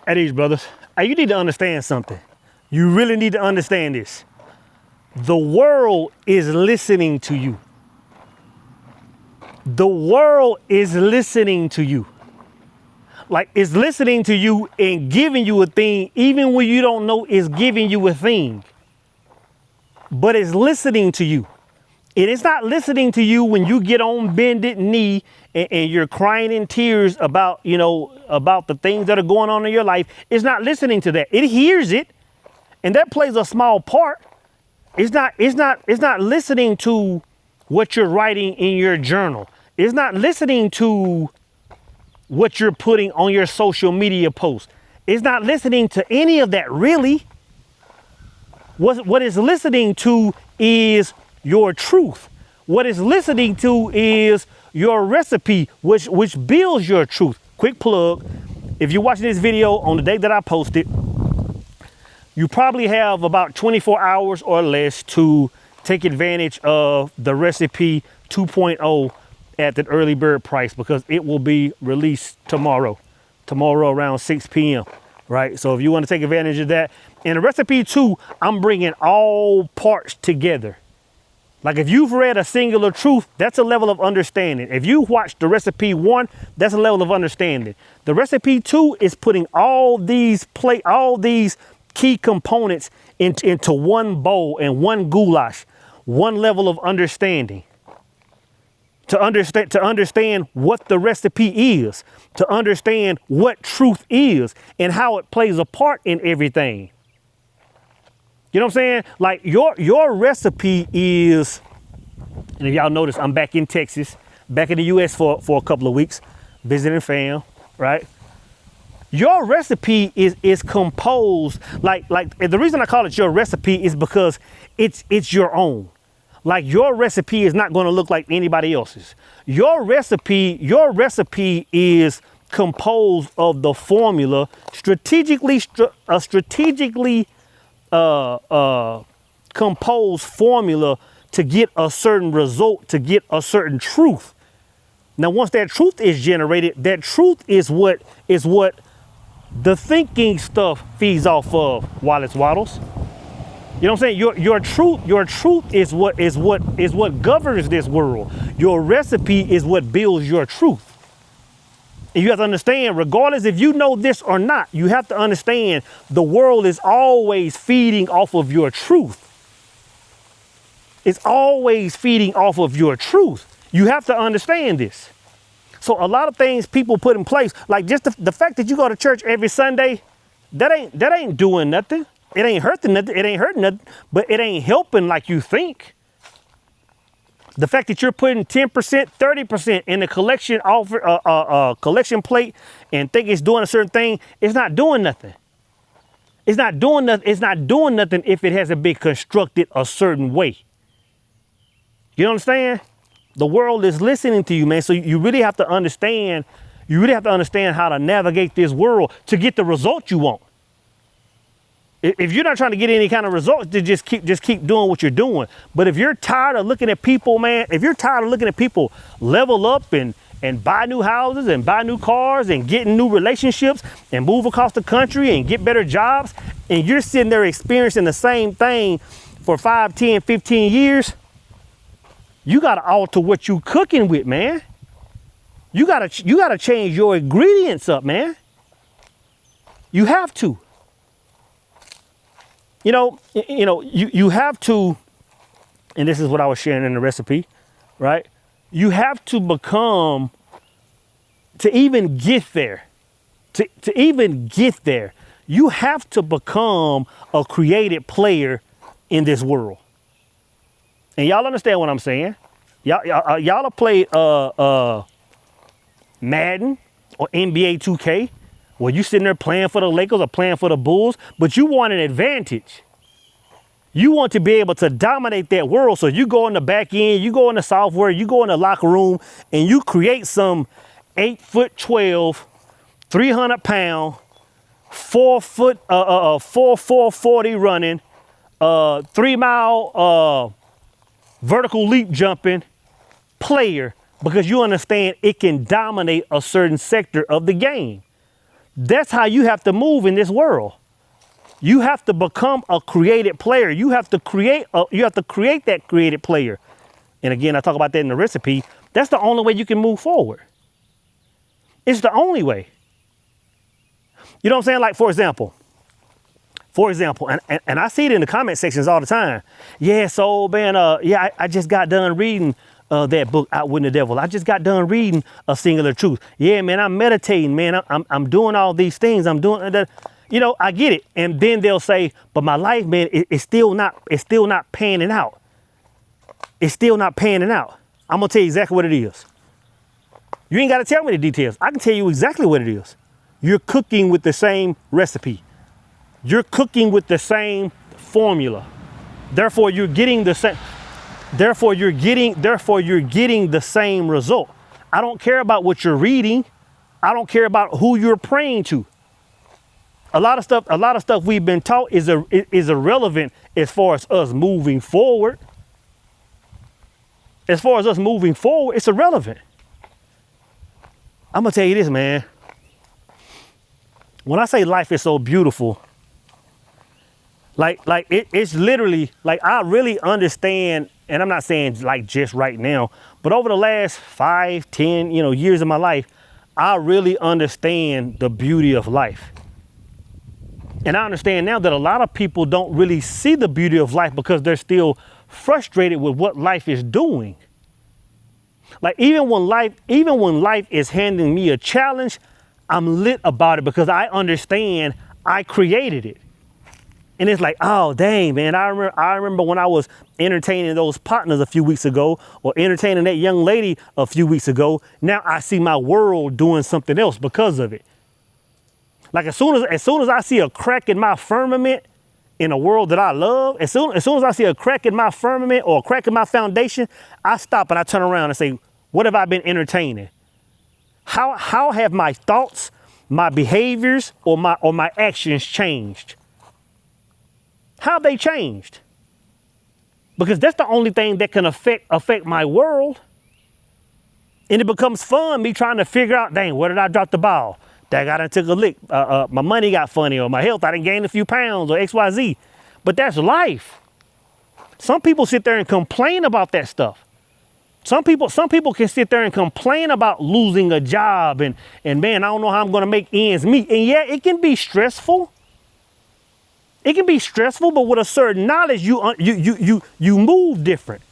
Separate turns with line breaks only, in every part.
At these brothers, hey, you need to understand something. You really need to understand this. The world is listening to you. The world is listening to you. Like, it's listening to you and giving you a thing, even when you don't know it's giving you a thing. But it's listening to you. And it's not listening to you when you get on bended knee and you're crying in tears about, about the things that are going on in your life. It's not listening to that. It hears it, and that plays a small part. It's not listening to what you're writing in your journal. It's not listening to what you're putting on your social media posts. It's not listening to any of that, really. What it's listening to is your truth. What it's listening to is your recipe, which builds your truth. Quick plug. If you're watching this video on the day that I posted, you probably have about 24 hours or less to take advantage of the recipe 2.0 at the early bird price, because it will be released tomorrow around 6 p.m. Right? So if you want to take advantage of that, in the recipe 2, I'm bringing all parts together. Like, if you've read A Singular Truth, that's a level of understanding. If you watched the recipe 1, that's a level of understanding. The recipe 2 is putting all these key components into one bowl and one goulash, one level of understanding. To understand what the recipe is, to understand what truth is and how it plays a part in everything. You know what I'm saying? Like, your recipe is, and if y'all notice, I'm back in Texas, back in the US for a couple of weeks, visiting fam, right? Your recipe is composed, like the reason I call it your recipe is because it's your own. Like, your recipe is not going to look like anybody else's. Your recipe is composed of the formula, strategically composed formula to get a certain result, to get a certain truth. Now, once that truth is generated, that truth is what the thinking stuff feeds off of, Wallace Waddles. You know what I'm saying? Your truth is what governs this world. Your recipe is what builds your truth. And you have to understand, regardless if you know this or not, you have to understand the world is always feeding off of your truth. It's always feeding off of your truth. You have to understand this. So a lot of things people put in place, like just the fact that you go to church every Sunday, that ain't doing nothing. It ain't hurting nothing. It ain't hurting nothing, but it ain't helping like you think. The fact that you're putting 10%, 30% in the collection collection plate and think it's doing a certain thing, it's not doing nothing. It's not doing nothing. It's not doing nothing if it hasn't been constructed a certain way. You understand? The world is listening to you, man. So you really have to understand. You really have to understand how to navigate this world to get the result you want. If you're not trying to get any kind of results, then just keep doing what you're doing. But if you're tired of looking at people, man, if you're tired of looking at people level up and buy new houses and buy new cars and getting new relationships and move across the country and get better jobs, and you're sitting there experiencing the same thing for 5, 10, 15 years, you got to alter what you cooking with, man. You got to change your ingredients up, man. You have to. You have to, and this is what I was sharing in the recipe, right? You have to become, to even get there, you have to become a creative player in this world. And y'all understand what I'm saying? Y'all have played Madden or NBA 2K. Well, you sitting there playing for the Lakers or playing for the Bulls, but you want an advantage. You want to be able to dominate that world. So you go in the back end, you go in the software, you go in the locker room, and you create some 8'12", 300 pound, 4'40" running, 3 mile vertical leap jumping player, because you understand it can dominate a certain sector of the game. That's how you have to move in this world. You have to become a created player. You have to create that created player. And again, I talk about that in the recipe. That's the only way you can move forward. It's the only way. You know what I'm saying? Like, for example, and I see it in the comment sections all the time. Yeah, so man, I just got done reading that book, Outwitting the Devil. I just got done reading A Singular Truth. Yeah, man, I'm meditating, man. I'm doing all these things. I'm doing that. You know, I get it. And then they'll say, but my life, man, it's still not panning out. It's still not panning out. I'm gonna tell you exactly what it is. You ain't gotta tell me the details. I can tell you exactly what it is. You're cooking with the same recipe. You're cooking with the same formula. Therefore, you're getting the same. Therefore, you're getting the same result. I don't care about what you're reading. I don't care about who you're praying to. A lot of stuff we've been taught is irrelevant as far as us moving forward. As far as us moving forward, it's irrelevant. I'm gonna tell you this, man. When I say life is so beautiful, it's literally like I really understand, and I'm not saying like just right now, but over the last 5, 10, years of my life, I really understand the beauty of life. And I understand now that a lot of people don't really see the beauty of life because they're still frustrated with what life is doing. Like even when life is handing me a challenge, I'm lit about it because I understand I created it. And it's like, oh, dang, man, I remember when I was entertaining those partners a few weeks ago or entertaining that young lady a few weeks ago. Now I see my world doing something else because of it. Like as soon as I see a crack in my firmament in a world that I love, as soon as I see a crack in my firmament or a crack in my foundation, I stop and I turn around and say, what have I been entertaining? How have my thoughts, my behaviors, or my actions changed? How have they changed? Because that's the only thing that can affect my world. And it becomes fun me trying to figure out, dang, where did I drop the ball? Dang, I done took a lick. My money got funny, or my health, I done gained a few pounds, or XYZ. But that's life. Some people sit there and complain about that stuff. Some people can sit there and complain about losing a job and man, I don't know how I'm gonna make ends meet. And yeah, it can be stressful. It can be stressful, but with a certain knowledge, you move different.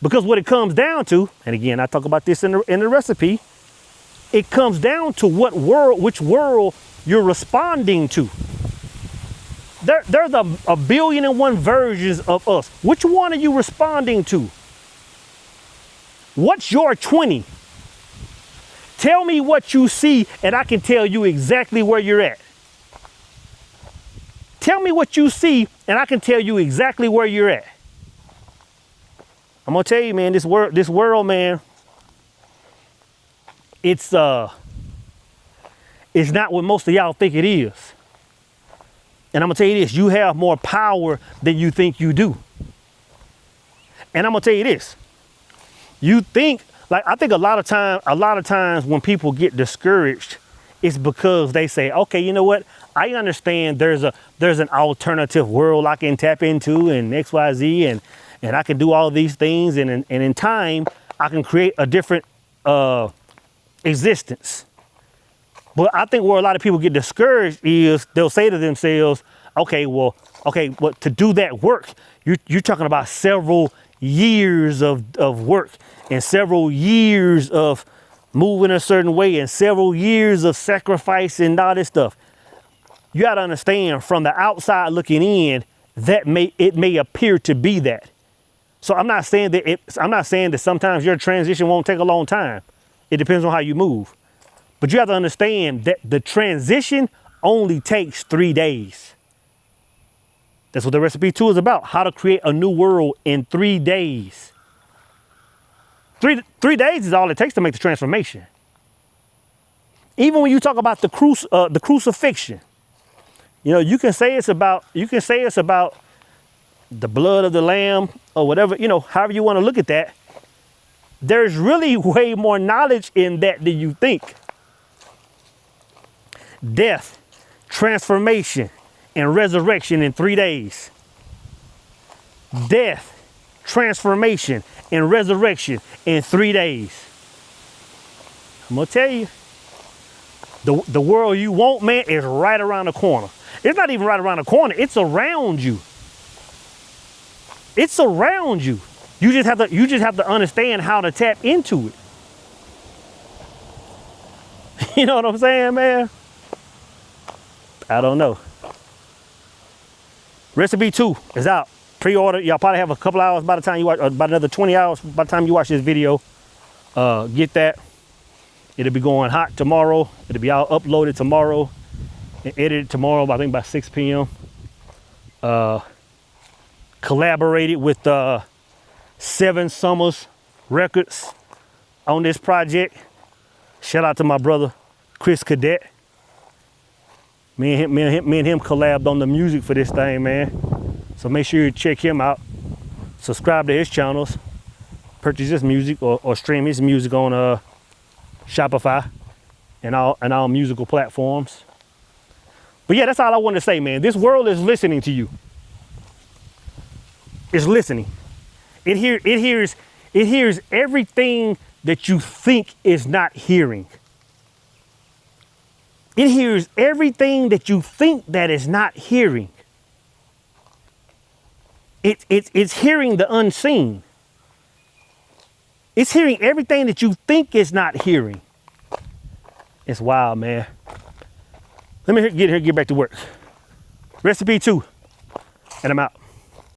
Because what it comes down to, and again, I talk about this in the recipe, it comes down to which world you're responding to. There's a 1,000,000,001 versions of us. Which one are you responding to? What's your 20? Tell me what you see, and I can tell you exactly where you're at. Tell me what you see, and I can tell you exactly where you're at. I'm gonna tell you, man, this world, man, it's not what most of y'all think it is. And I'm gonna tell you this, you have more power than you think you do. And I'm gonna tell you this, you think, like, I think a lot of times when people get discouraged, it's because they say, okay, you know what? I understand there's an alternative world I can tap into and XYZ and I can do all these things and in time I can create a different existence. But I think where a lot of people get discouraged is they'll say to themselves, okay, to do that work, you're talking about several years of work and several years of moving a certain way and several years of sacrifice and all this stuff. You got to understand, from the outside looking in, it may appear to be that. So I'm not saying that sometimes your transition won't take a long time. It depends on how you move. But you have to understand that the transition only takes 3 days. That's what the recipe 2 is about. How to create a new world in 3 days. 3 days is all it takes to make the transformation. Even when you talk about the crucifixion, you can say it's about the blood of the lamb or whatever, however you want to look at that. There's really way more knowledge in that than you think. death, transformation, and resurrection in 3 days. Death, transformation, and resurrection in 3 days. I'm gonna tell you, the world you want, man, is right around the corner. It's not even right around the corner, it's around you. It's around you. You just have to understand how to tap into it. You know what I'm saying, man? I don't know. Recipe 2 is out. Pre-order. Y'all probably have a couple hours by the time you watch, about another 20 hours by the time you watch this video. Get that. It'll be going hot tomorrow. It'll be out uploaded tomorrow and edited tomorrow, I think by 6 p.m. Collaborated with 7 Summers Records on this project. Shout out to my brother Chris Cadet. Me and him collabed on the music for this thing, man. So make sure you check him out. Subscribe to his channels. Purchase his music or stream his music on Shopify and all musical platforms. But yeah, that's all I want to say, man. This world is listening to you. It's listening. It hears everything that you think is not hearing. It hears everything that you think that is not hearing. It's hearing the unseen. It's hearing everything that you think is not hearing. It's wild, man. Let me get back to work. Recipe 2, and I'm out.